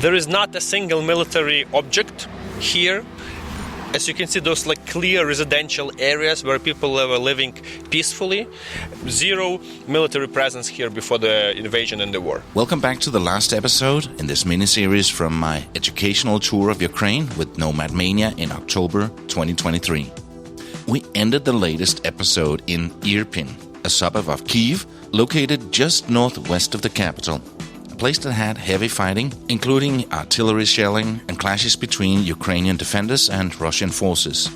There is not a single military object here. As you can see, those clear residential areas where people were living peacefully. Zero military presence here before the invasion and the war. Welcome back to the last episode in this mini-series from my educational tour of Ukraine with NomadMania in October 2023. We ended the latest episode in Irpin, a suburb of Kyiv, located just northwest of the capital. A place that had heavy fighting, including artillery shelling and clashes between Ukrainian defenders and Russian forces.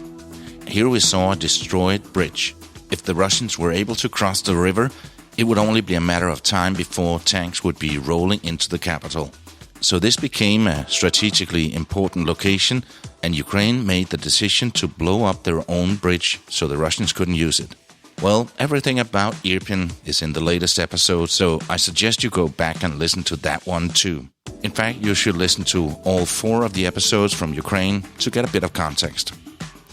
Here we saw a destroyed bridge. If the Russians were able to cross the river, it would only be a matter of time before tanks would be rolling into the capital. So this became a strategically important location, and Ukraine made the decision to blow up their own bridge so the Russians couldn't use it. Well, everything about Irpin is in the latest episode, so I suggest you go back and listen to that one too. In fact, you should listen to all 4 of the episodes from Ukraine to get a bit of context.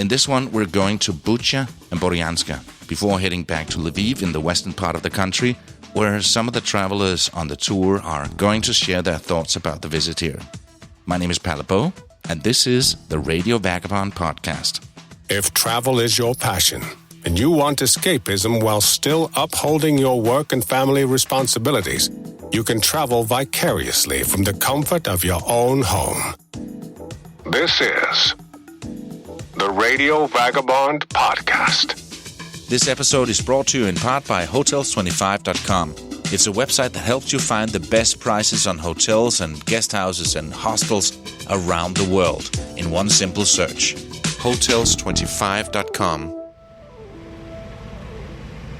In this one, we're going to Bucha and Boryanska, before heading back to Lviv in the western part of the country, where some of the travelers on the tour are going to share their thoughts about the visit here. My name is Palabo, and this is the Radio Vagabond podcast. If travel is your passion, and you want escapism while still upholding your work and family responsibilities, you can travel vicariously from the comfort of your own home. This is the Radio Vagabond podcast. This episode is brought to you in part by Hotels25.com. It's a website that helps you find the best prices on hotels and guest houses and hostels around the world in one simple search. Hotels25.com.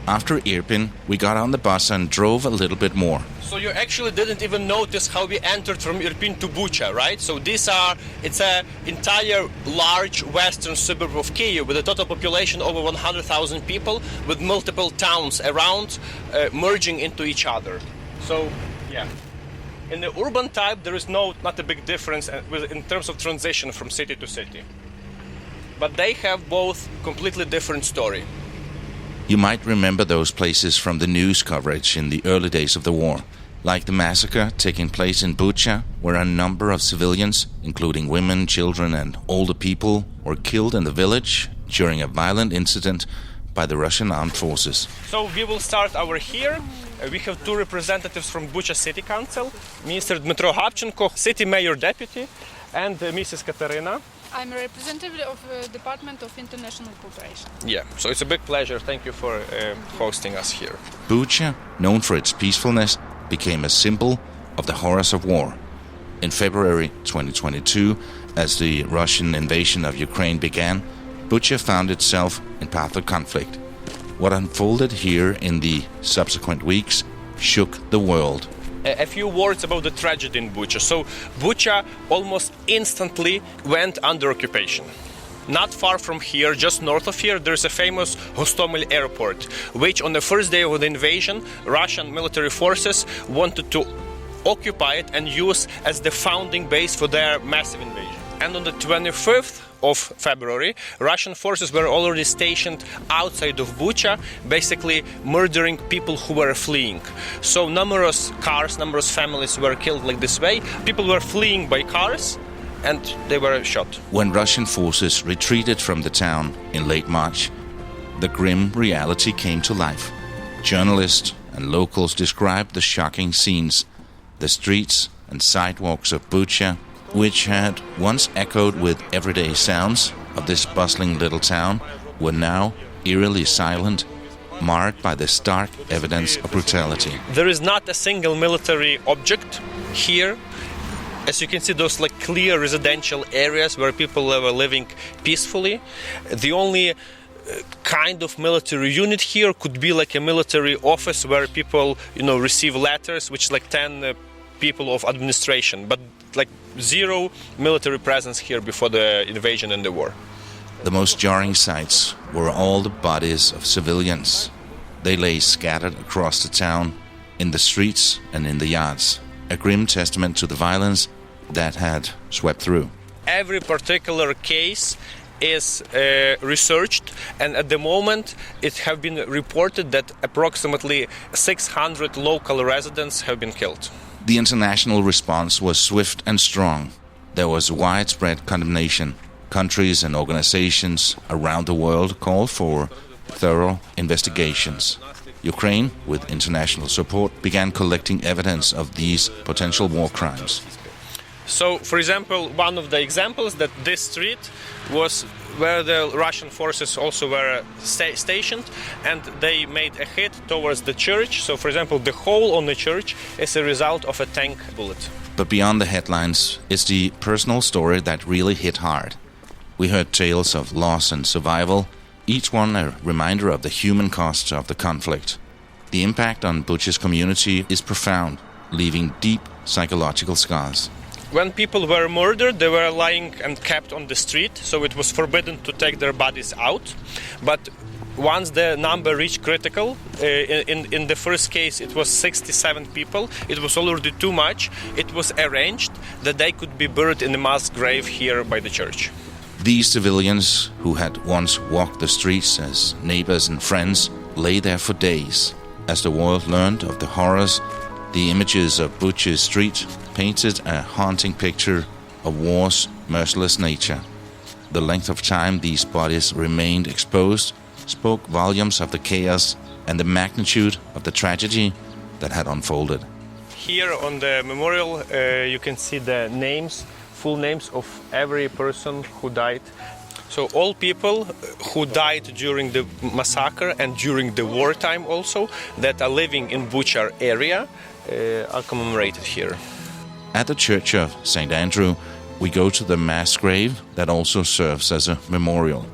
After Irpin, we got on the bus and drove a little bit more. So you actually didn't even notice how we entered from Irpin to Bucha, right? So it's an entire large western suburb of Kyiv with a total population over 100,000 people with multiple towns around merging into each other. So, yeah. In the urban type, there is not a big difference in terms of transition from city to city. But they have both completely different story. You might remember those places from the news coverage in the early days of the war, like the massacre taking place in Bucha, where a number of civilians, including women, children and older people, were killed in the village during a violent incident by the Russian armed forces. So we will start over here. We have 2 representatives from Bucha City Council, Mr. Dmitro Gabchenko, City Mayor Deputy, and Mrs. Katerina. I'm a representative of the Department of International Cooperation. Yeah, so it's a big pleasure. Thank you for hosting us here. Bucha, known for its peacefulness, became a symbol of the horrors of war. In February 2022, as the Russian invasion of Ukraine began, Bucha found itself in path of conflict. What unfolded here in the subsequent weeks shook the world. A few words about the tragedy in Bucha. So Bucha almost instantly went under occupation. Not far from here, just north of here, there's a famous Hostomel airport, which on the first day of the invasion, Russian military forces wanted to occupy it and use as the founding base for their massive invasion. And on the 25th of February, Russian forces were already stationed outside of Bucha, basically murdering people who were fleeing. So numerous families were killed like this way. People were fleeing by cars and they were shot. When Russian forces retreated from the town in late March, the grim reality came to life. Journalists and locals described the shocking scenes. The streets and sidewalks of Bucha, which had once echoed with everyday sounds of this bustling little town, were now eerily silent, marked by the stark evidence of brutality. There is not a single military object here. As you can see, those clear residential areas where people were living peacefully. The only kind of military unit here could be a military office where people, receive letters, which 10 people of administration, but zero military presence here before the invasion and the war. The most jarring sights were all the bodies of civilians. They lay scattered across the town, in the streets and in the yards, a grim testament to the violence that had swept through. Every particular case is researched, and at the moment it have been reported that approximately 600 local residents have been killed. The international response was swift and strong. There was widespread condemnation. Countries and organizations around the world called for thorough investigations. Ukraine, with international support, began collecting evidence of these potential war crimes. So, for example, one of the examples that this street was where the Russian forces also were stationed, and they made a hit towards the church. So, for example, the hole on the church is a result of a tank bullet. But beyond the headlines is the personal story that really hit hard. We heard tales of loss and survival, each one a reminder of the human costs of the conflict. The impact on Bucha's community is profound, leaving deep psychological scars. When people were murdered, they were lying and kept on the street, so it was forbidden to take their bodies out. But once the number reached critical, in the first case it was 67 people, it was already too much. It was arranged that they could be buried in a mass grave here by the church. These civilians, who had once walked the streets as neighbors and friends, lay there for days. As the world learned of the horrors, the images of Bucha's street painted a haunting picture of war's merciless nature. The length of time these bodies remained exposed spoke volumes of the chaos and the magnitude of the tragedy that had unfolded. Here on the memorial you can see the names, full names of every person who died. So all people who died during the massacre and during the wartime also that are living in Bucha area are commemorated here. At the Church of St. Andrew, we go to the mass grave that also serves as a memorial.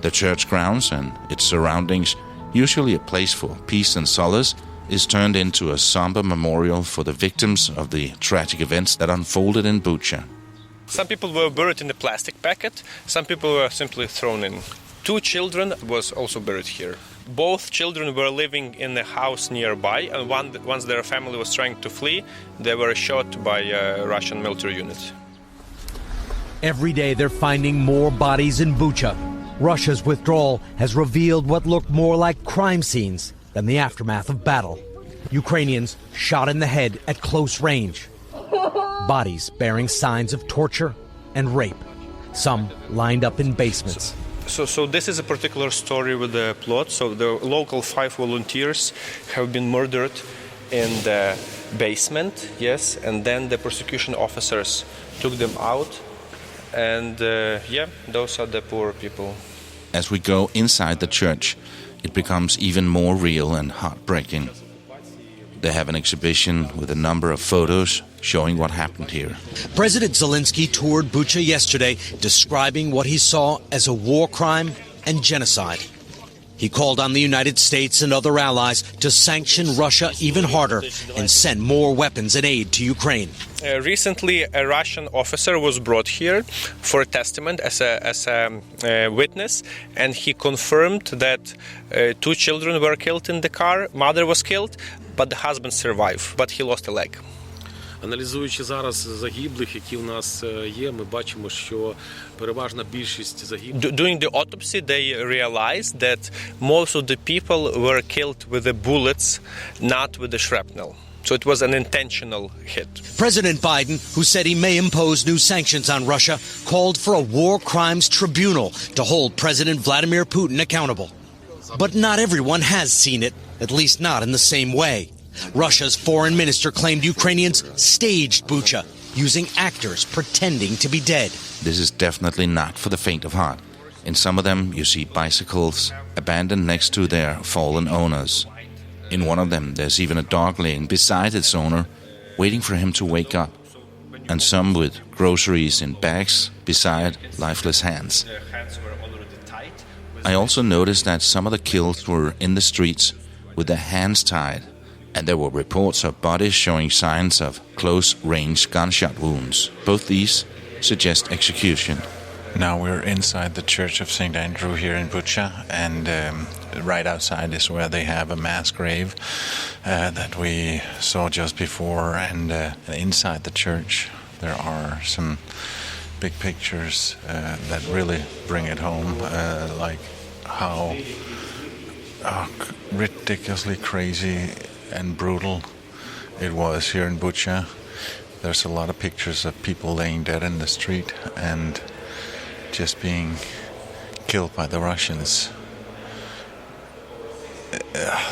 The church grounds and its surroundings, usually a place for peace and solace, is turned into a somber memorial for the victims of the tragic events that unfolded in Bucha. Some people were buried in a plastic packet, some people were simply thrown in. 2 children was also buried here. Both children were living in a house nearby, and once their family was trying to flee, they were shot by a Russian military unit. Every day they're finding more bodies in Bucha. Russia's withdrawal has revealed what looked more like crime scenes than the aftermath of battle. Ukrainians shot in the head at close range. Bodies bearing signs of torture and rape, some lined up in basements. So this is a particular story with the plot. So the local 5 volunteers have been murdered in the basement, yes, and then the prosecution officers took them out, and those are the poor people. As we go inside the church, it becomes even more real and heartbreaking. They have an exhibition with a number of photos showing what happened here. President Zelensky toured Bucha yesterday, describing what he saw as a war crime and genocide. He called on the United States and other allies to sanction Russia even harder and send more weapons and aid to Ukraine. Recently, a Russian officer was brought here for a testament as a witness, and he confirmed that 2 children were killed in the car, mother was killed, but the husband survived, but he lost a leg. Аналізуючи зараз загиблих, які у нас є, ми бачимо, що переважна більшість загиблих. During the autopsy, they realized that most of the people were killed with the bullets, not with the shrapnel. So it was an intentional hit. President Biden, who said he may impose new sanctions on Russia, called for a war crimes tribunal to hold President Vladimir Putin accountable. But not everyone has seen it, at least not in the same way. Russia's foreign minister claimed Ukrainians staged Bucha, using actors pretending to be dead. This is definitely not for the faint of heart. In some of them, you see bicycles abandoned next to their fallen owners. In one of them, there's even a dog laying beside its owner, waiting for him to wake up. And some with groceries in bags beside lifeless hands. I also noticed that some of the killed were in the streets with their hands tied, and there were reports of bodies showing signs of close-range gunshot wounds. Both these suggest execution. Now we're inside the Church of St. Andrew here in Bucha, and right outside is where they have a mass grave that we saw just before, and inside the church there are some big pictures that really bring it home, like how ridiculously crazy and brutal it was here in Bucha. There's a lot of pictures of people laying dead in the street and just being killed by the Russians.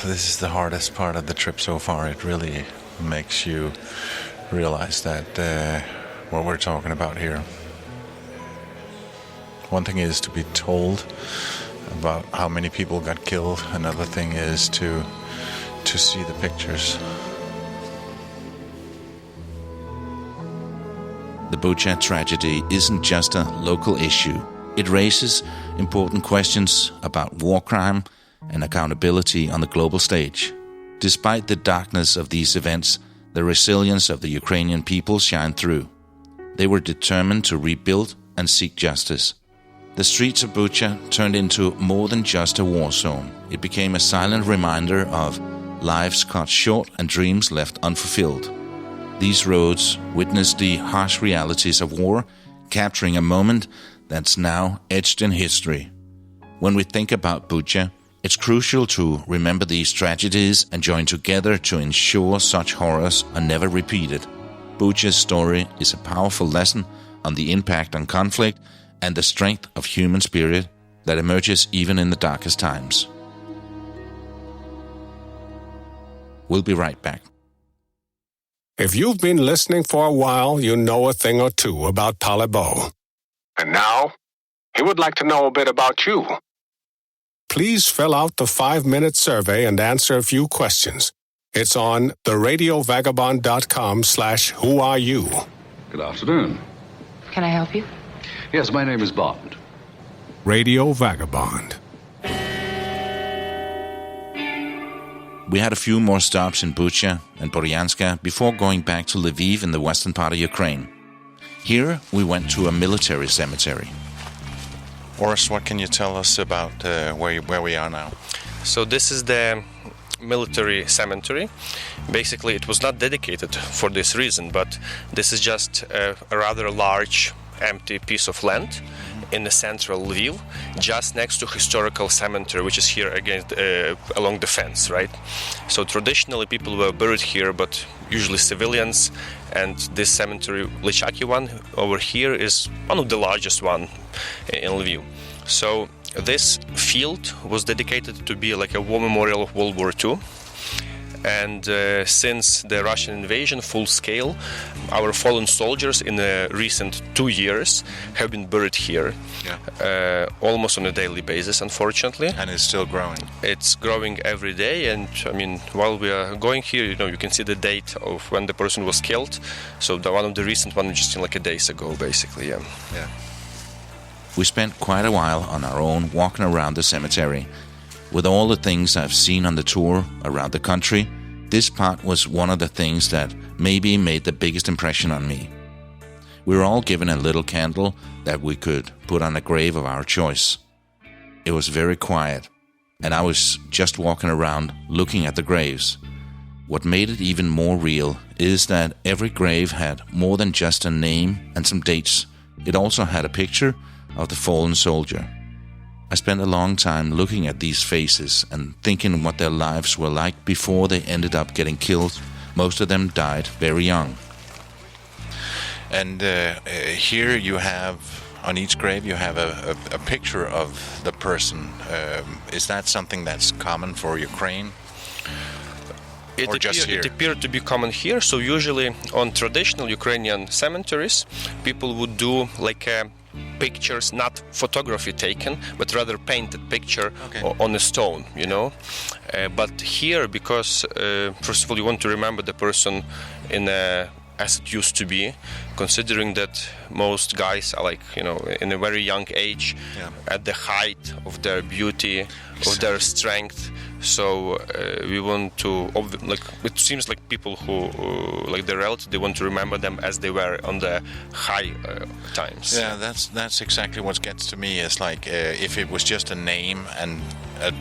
This is the hardest part of the trip so far. It really makes you realize that what we're talking about here. One thing is to be told about how many people got killed. Another thing is to see the pictures. The Bucha tragedy isn't just a local issue. It raises important questions about war crime and accountability on the global stage. Despite the darkness of these events, the resilience of the Ukrainian people shined through. They were determined to rebuild and seek justice. The streets of Bucha turned into more than just a war zone. It became a silent reminder of lives cut short and dreams left unfulfilled. These roads witnessed the harsh realities of war, capturing a moment that's now etched in history. When we think about Bucha, it's crucial to remember these tragedies and join together to ensure such horrors are never repeated. Bucha's story is a powerful lesson on the impact on conflict and the strength of human spirit that emerges even in the darkest times. We'll be right back. If you've been listening for a while, you know a thing or two about Talibot. And now, he would like to know a bit about you. Please fill out the 5-minute survey and answer a few questions. It's on theradiovagabond.com/whoareyou. Good afternoon. Can I help you? Yes, my name is Bond. Radio Vagabond. We had a few more stops in Bucha and Boryanska before going back to Lviv in the western part of Ukraine. Here, we went to a military cemetery. Orest, what can you tell us about where we are now? So this is the military cemetery. Basically, it was not dedicated for this reason, but this is just a rather large empty piece of land in the central Lviv, just next to historical cemetery, which is here against along the fence, right? So traditionally people were buried here, but usually civilians, and this cemetery, Lychaki one over here, is one of the largest one in Lviv. So this field was dedicated to be like a war memorial of World War II. And since the Russian invasion, full scale, our fallen soldiers in the recent 2 years have been buried here, almost on a daily basis, unfortunately. And it's still growing. It's growing every day, and I mean, while we are going here, you can see the date of when the person was killed. So the one of the recent one, just like a days ago, basically. Yeah. We spent quite a while on our own walking around the cemetery. With all the things I've seen on the tour around the country, this part was one of the things that maybe made the biggest impression on me. We were all given a little candle that we could put on a grave of our choice. It was very quiet, and I was just walking around looking at the graves. What made it even more real is that every grave had more than just a name and some dates. It also had a picture of the fallen soldier. I spent a long time looking at these faces and thinking what their lives were like before they ended up getting killed. Most of them died very young. And here you have, on each grave, you have a picture of the person. Is that something that's common for Ukraine? It appeared to be common here. So usually on traditional Ukrainian cemeteries, people would do like pictures, not photography taken, but rather painted picture on a stone, But here, because first of all, you want to remember the person as it used to be, considering that most guys are in a very young age, at the height of their beauty, of their strength. So we want to, it seems like people who, like the relative, they want to remember them as they were on the high times. Yeah, that's exactly what gets to me. Is like if it was just a name and a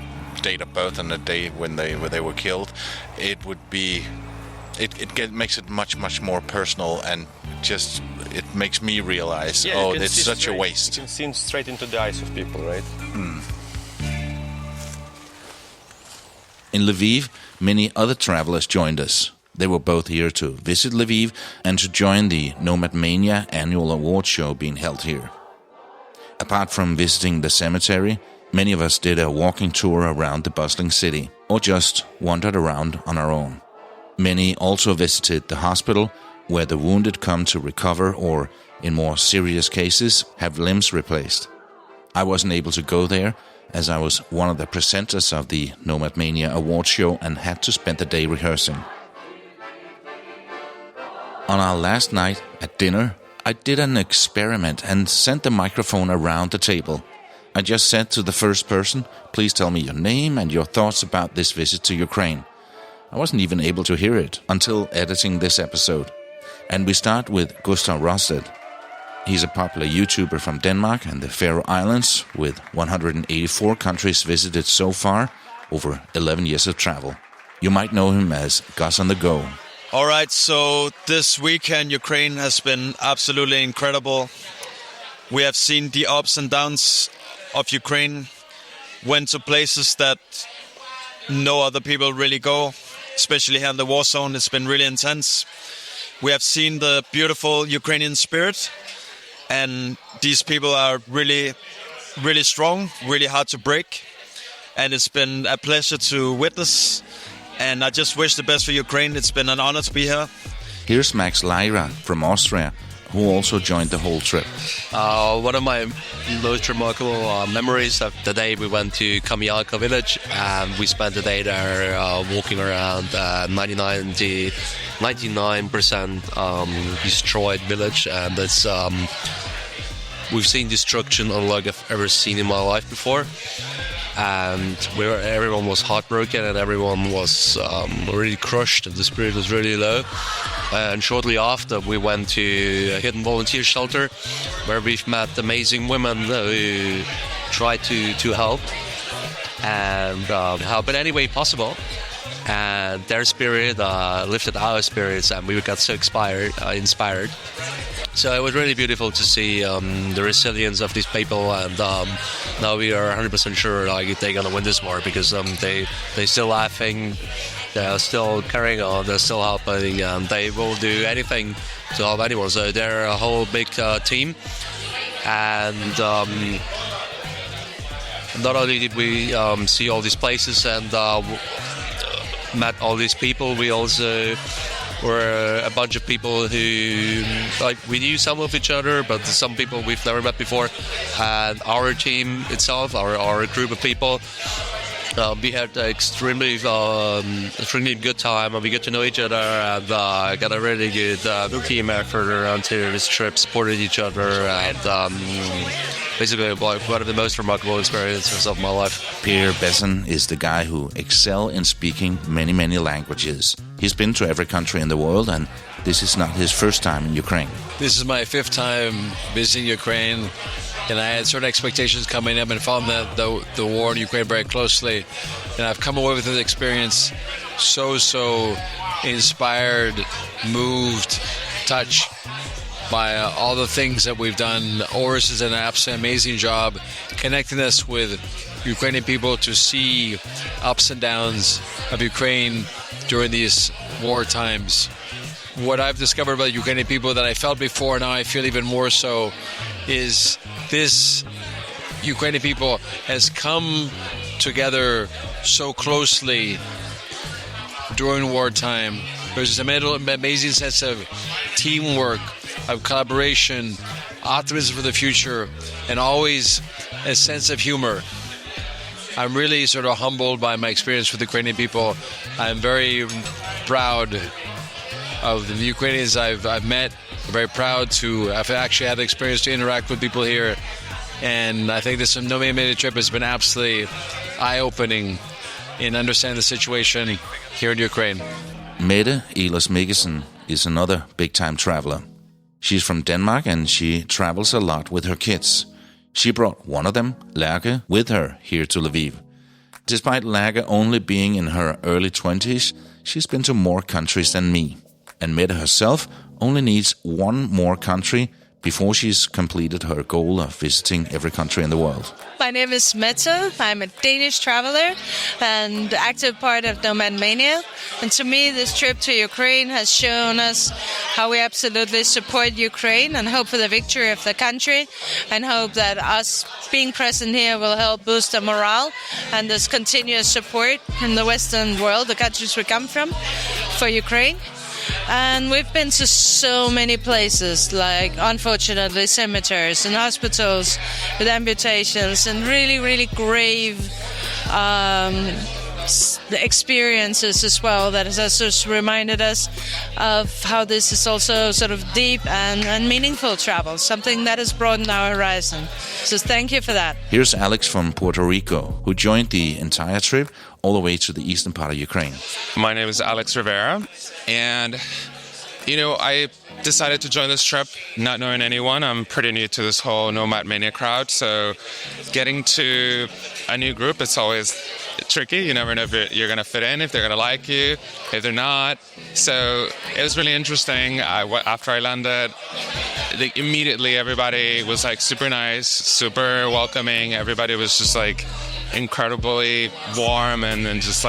date of birth and a date when they were killed, it would be. It makes it much more personal, and just it makes me realize, it's such a waste. You can see straight into the eyes of people, right? In Lviv, many other travelers joined us. They were both here to visit Lviv and to join the NomadMania annual award show being held here. Apart from visiting the cemetery, many of us did a walking tour around the bustling city, or just wandered around on our own. Many also visited the hospital, where the wounded come to recover or, in more serious cases, have limbs replaced. I wasn't able to go there, as I was one of the presenters of the NomadMania award show and had to spend the day rehearsing. On our last night at dinner, I did an experiment and sent the microphone around the table. I just said to the first person, please tell me your name and your thoughts about this visit to Ukraine. I wasn't even able to hear it until editing this episode. And we start with Gustav Rosted. He's a popular YouTuber from Denmark and the Faroe Islands, with 184 countries visited so far, over 11 years of travel. You might know him as Gus on the Go. All right, so this weekend Ukraine has been absolutely incredible. We have seen the ups and downs of Ukraine, went to places that no other people really go, especially here in the war zone. It's been really intense. We have seen the beautiful Ukrainian spirit, and these people are really, really strong, really hard to break. And it's been a pleasure to witness, and I just wish the best for Ukraine. It's been an honor to be here. Here's Max Lyra from Austria, who also joined the whole trip. One of my most remarkable memories of the day we went to Kamyalka village, and we spent the day there walking around 99% destroyed village, and it's we've seen destruction unlike I've ever seen in my life before. And everyone was heartbroken, and everyone was really crushed, and the spirit was really low. And shortly after, we went to a hidden volunteer shelter where we've met amazing women who tried to help and help in any way possible. And their spirit lifted our spirits, and we got so inspired. So it was really beautiful to see the resilience of these people, and now we are 100% sure they're gonna win this war, because they're still laughing, they're still carrying on, they're still helping, and they will do anything to help anyone. So they're a whole big team, and not only did we see all these places and met all these people, we also were a bunch of people who, we knew some of each other, but some people we've never met before. And our team itself, our group of people, we had an extremely good time, and we got to know each other, and got a really good team effort around here this trip, supported each other, and basically one of the most remarkable experiences of my life. Per Besson is the guy who excels in speaking many languages. He's been to every country in the world, and this is not his first time in Ukraine. This is my 5th time visiting Ukraine, and I had certain expectations coming up and followed the war in Ukraine very closely. And I've come away with this experience so inspired, moved, touched by all the things that we've done. Orest has done an absolutely amazing job connecting us with Ukrainian people to see ups and downs of Ukraine during these war times. What I've discovered about Ukrainian people that I felt before, now I feel even more so, is this Ukrainian people has come together so closely during wartime. There's this amazing sense of teamwork, of collaboration, optimism for the future, and always a sense of humor. I'm really sort of humbled by my experience with the Ukrainian people. I'm very proud of the Ukrainians I've met. I'm very proud to have actually had the experience to interact with people here. And I think this NomadMania trip has been absolutely eye-opening in understanding the situation here in Ukraine. Mette Ehlers Mikkelsen is another big-time traveler. She's from Denmark, and she travels a lot with her kids. She brought one of them, Lærke, with her here to Lviv. Despite Lærke only being in her early 20s, she's been to more countries than me. And Mette herself only needs one more country before she's completed her goal of visiting every country in the world. My name is Mette. I'm a Danish traveler and active part of NomadMania. And to me, this trip to Ukraine has shown us how we absolutely support Ukraine and hope for the victory of the country, and hope that us being present here will help boost the morale and this continuous support in the Western world, the countries we come from, for Ukraine. And we've been to so many places, like, unfortunately, cemeteries and hospitals with amputations and really, really grave experiences as well, that has just reminded us of how this is also sort of deep and meaningful travel, something that has broadened our horizon. So thank you for that. Here's Alex from Puerto Rico, who joined the entire trip all the way to the eastern part of Ukraine. My name is Alex Rivera, and I decided to join this trip not knowing anyone. I'm pretty new to this whole NomadMania crowd, so getting to a new group, it's always tricky. You never know if you're going to fit in, if they're going to like you, if they're not. So it was really interesting. After I landed, immediately everybody was super nice, super welcoming. Everybody was just incredibly warm and just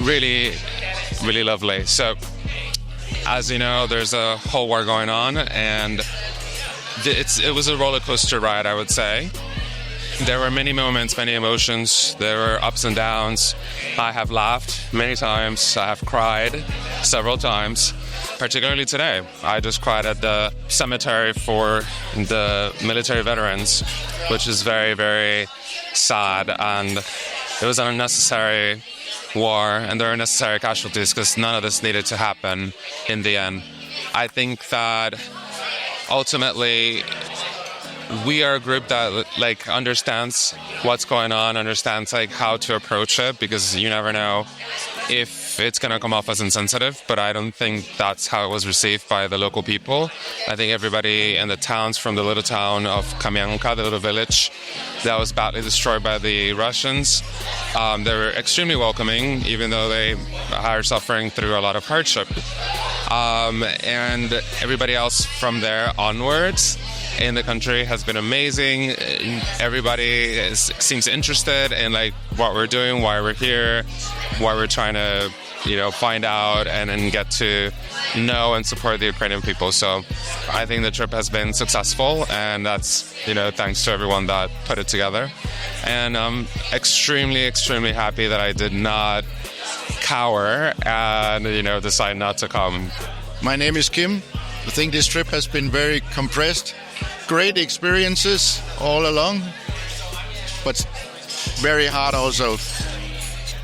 really, really lovely. So as you know, there's a whole war going on, and it was a roller coaster ride, I would say. There were many moments, many emotions. There were ups and downs. I have laughed many times. I have cried several times, particularly today. I just cried at the cemetery for the military veterans, which is very, very sad. And it was an unnecessary war, and there are unnecessary casualties because none of this needed to happen in the end. I think that ultimately we are a group that understands what's going on, understands how to approach it, because you never know if it's going to come off as insensitive, but I don't think that's how it was received by the local people. I think everybody in the towns, from the little town of Kamyanka, the little village that was badly destroyed by the Russians, they were extremely welcoming, even though they are suffering through a lot of hardship. And everybody else from there onwards in the country has been amazing. Everybody seems interested in what we're doing, why we're here, why we're trying to find out and get to know and support the Ukrainian people. So I think the trip has been successful, and that's thanks to everyone that put it together. And I'm extremely, extremely happy that I did not cower and decide not to come. My name is Kim. I think this trip has been very compressed. Great experiences all along, but very hard also.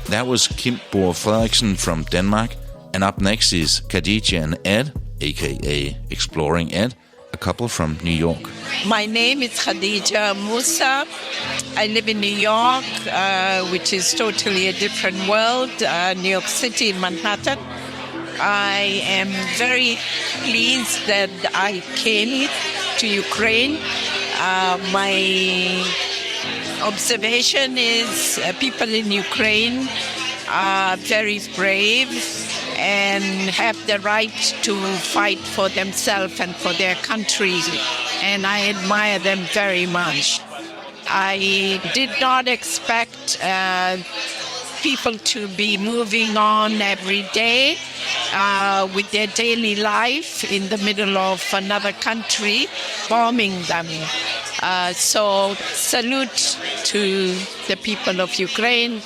That was Kim Bohr Frederiksen from Denmark, and up next is Khadija and Ed, aka Exploring Ed, a couple from New York. My name is Khadija Musa. I live in New York, which is totally a different world, New York City, Manhattan. I am very pleased that I came to Ukraine. My observation is people in Ukraine are very brave and have the right to fight for themselves and for their country, and I admire them very much. I did not expect people to be moving on every day with their daily life in the middle of another country bombing them. So salute to the people of Ukraine.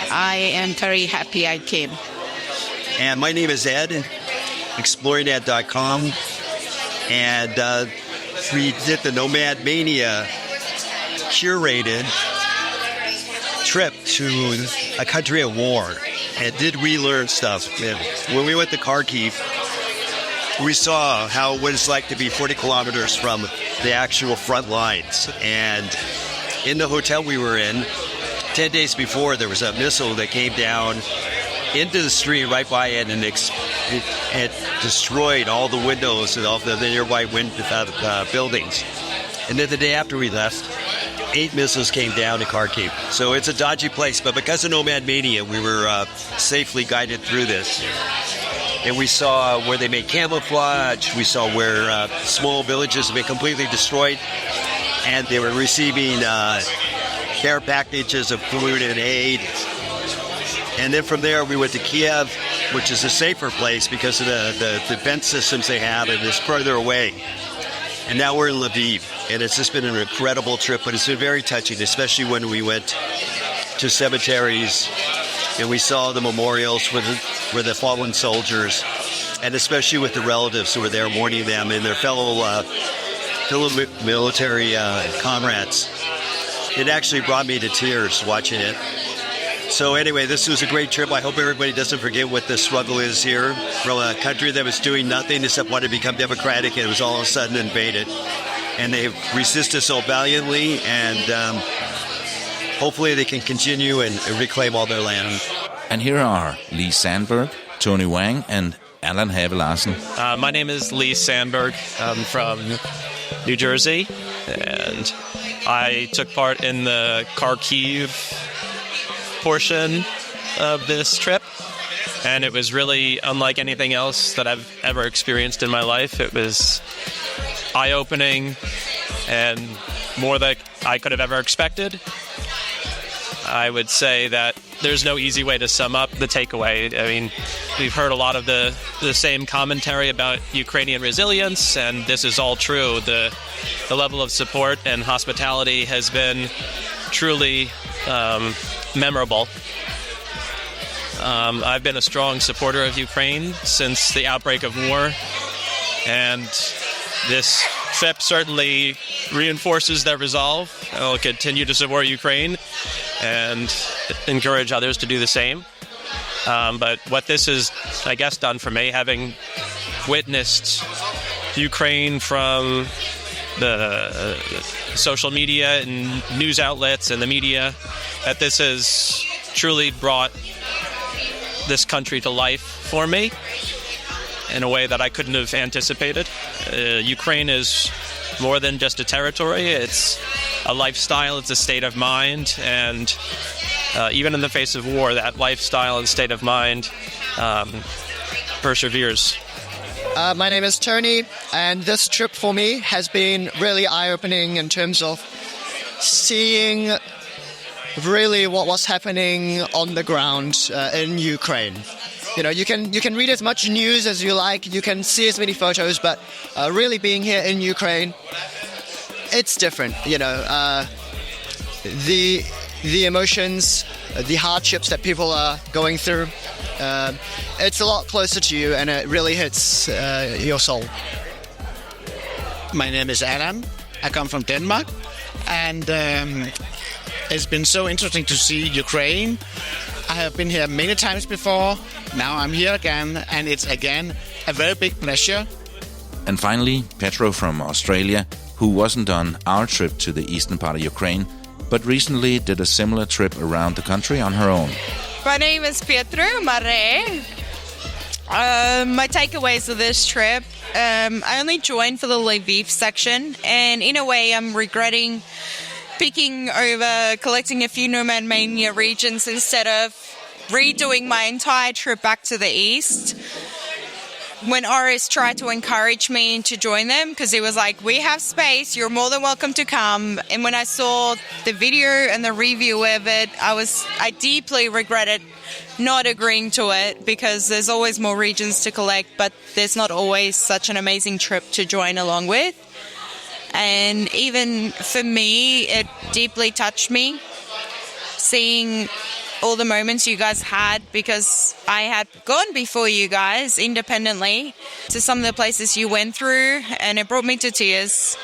I am very happy I came. And my name is Ed, exploringed.com, and we did the NomadMania curated trip to a country at war, and did relearn stuff. And when we went to Kyiv, we saw what it's like to be 40 kilometers from the actual front lines. And in the hotel we were in, 10 days before, there was a missile that came down into the street right by it, and it destroyed all the windows and all the nearby buildings. And then the day after we left, 8 missiles came down to Kyiv. So it's a dodgy place, but because of NomadMania, we were safely guided through this. And we saw where they made camouflage. We saw where small villages have been completely destroyed. And they were receiving care packages of food and aid. And then from there, we went to Kyiv, which is a safer place because of the defense systems they have, and it's further away. And now we're in Lviv, and it's just been an incredible trip, but it's been very touching, especially when we went to cemeteries and we saw the memorials with the fallen soldiers, and especially with the relatives who were there mourning them and their fellow military comrades. It actually brought me to tears watching it. So anyway, this was a great trip. I hope everybody doesn't forget what the struggle is here. From a country that was doing nothing except want to become democratic, and it was all of a sudden invaded. And they've resisted so valiantly, and hopefully they can continue and reclaim all their land. And here are Lee Sandberg, Tony Wang, and Alan Havelarsen. My name is Lee Sandberg. I'm from New Jersey, and I took part in the Kyiv portion of this trip, and it was really unlike anything else that I've ever experienced in my life. It was eye-opening and more than I could have ever expected. I would say that there's no easy way to sum up the takeaway. I mean, we've heard a lot of the same commentary about Ukrainian resilience, and this is all true. The level of support and hospitality has been truly memorable. I've been a strong supporter of Ukraine since the outbreak of war, and this trip certainly reinforces their resolve. I'll continue to support Ukraine and encourage others to do the same. But what this has, I guess, done for me, having witnessed Ukraine from the social media and news outlets and the media, that this has truly brought this country to life for me in a way that I couldn't have anticipated. Ukraine is more than just a territory. It's a lifestyle, it's a state of mind, and even in the face of war, that lifestyle and state of mind perseveres. My name is Tony, and this trip for me has been really eye-opening in terms of seeing really what was happening on the ground in Ukraine. You know, you can read as much news as you like, you can see as many photos, but really being here in Ukraine, it's different. You know, the emotions, the hardships that people are going through, it's a lot closer to you, and it really hits your soul. My name is Adam. I come from Denmark, and it's been so interesting to see Ukraine. I have been here many times before. Now I'm here again, and it's again a very big pleasure. And finally, Petro from Australia, who wasn't on our trip to the eastern part of Ukraine, but recently did a similar trip around the country on her own. My name is Petro Mare. My takeaways of this trip, I only joined for the Lviv section, and in a way I'm regretting picking over collecting a few NomadMania regions instead of redoing my entire trip back to the east. When Orest tried to encourage me to join them, because he was like, we have space, you're more than welcome to come. And when I saw the video and the review of it, I deeply regretted not agreeing to it, because there's always more regions to collect, but there's not always such an amazing trip to join along with. And even for me, it deeply touched me, seeing all the moments you guys had, because I had gone before you guys independently to some of the places you went through, and it brought me to tears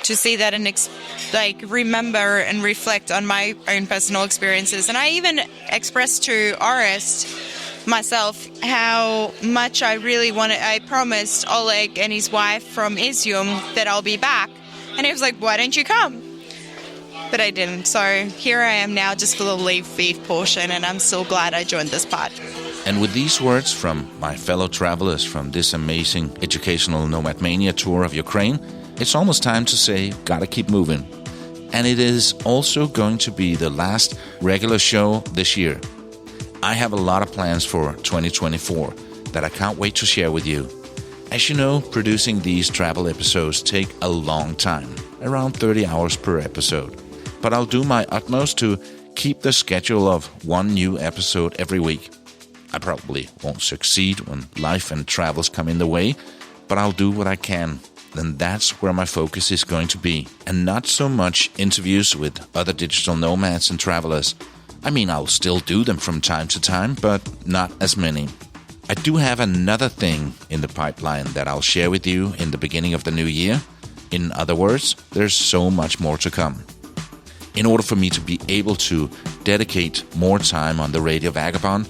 to see that and remember and reflect on my own personal experiences. And I even expressed to Orest myself how much I really wanted. I promised Oleg and his wife from Izium that I'll be back, and he was like, why don't you come? But I didn't, so here I am now just for the Lviv portion, and I'm so glad I joined this part. And with these words from my fellow travelers from this amazing educational NomadMania tour of Ukraine, it's almost time to say, gotta keep moving. And it is also going to be the last regular show this year. I have a lot of plans for 2024, that I can't wait to share with you. As you know, producing these travel episodes take a long time, around 30 hours per episode. But I'll do my utmost to keep the schedule of one new episode every week. I probably won't succeed when life and travels come in the way, but I'll do what I can. Then that's where my focus is going to be, and not so much interviews with other digital nomads and travelers. I mean, I'll still do them from time to time, but not as many. I do have another thing in the pipeline that I'll share with you in the beginning of the new year. In other words, there's so much more to come. In order for me to be able to dedicate more time on the Radio Vagabond,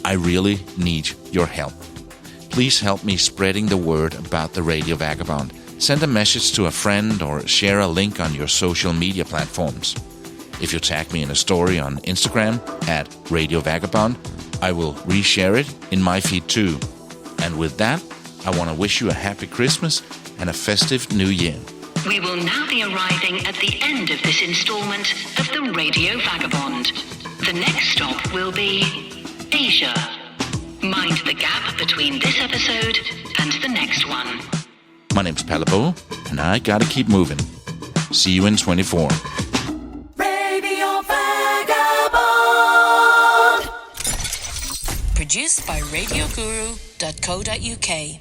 I really need your help. Please help me spreading the word about the Radio Vagabond. Send a message to a friend or share a link on your social media platforms. If you tag me in a story on Instagram at Radio Vagabond, I will reshare it in my feed too. And with that, I want to wish you a happy Christmas and a festive New Year. We will now be arriving at the end of this installment of the Radio Vagabond. The next stop will be Asia. Mind the gap between this episode and the next one. My name's Palabo, and I gotta keep moving. See you in 24. Radio Vagabond. Produced by RadioGuru.co.uk.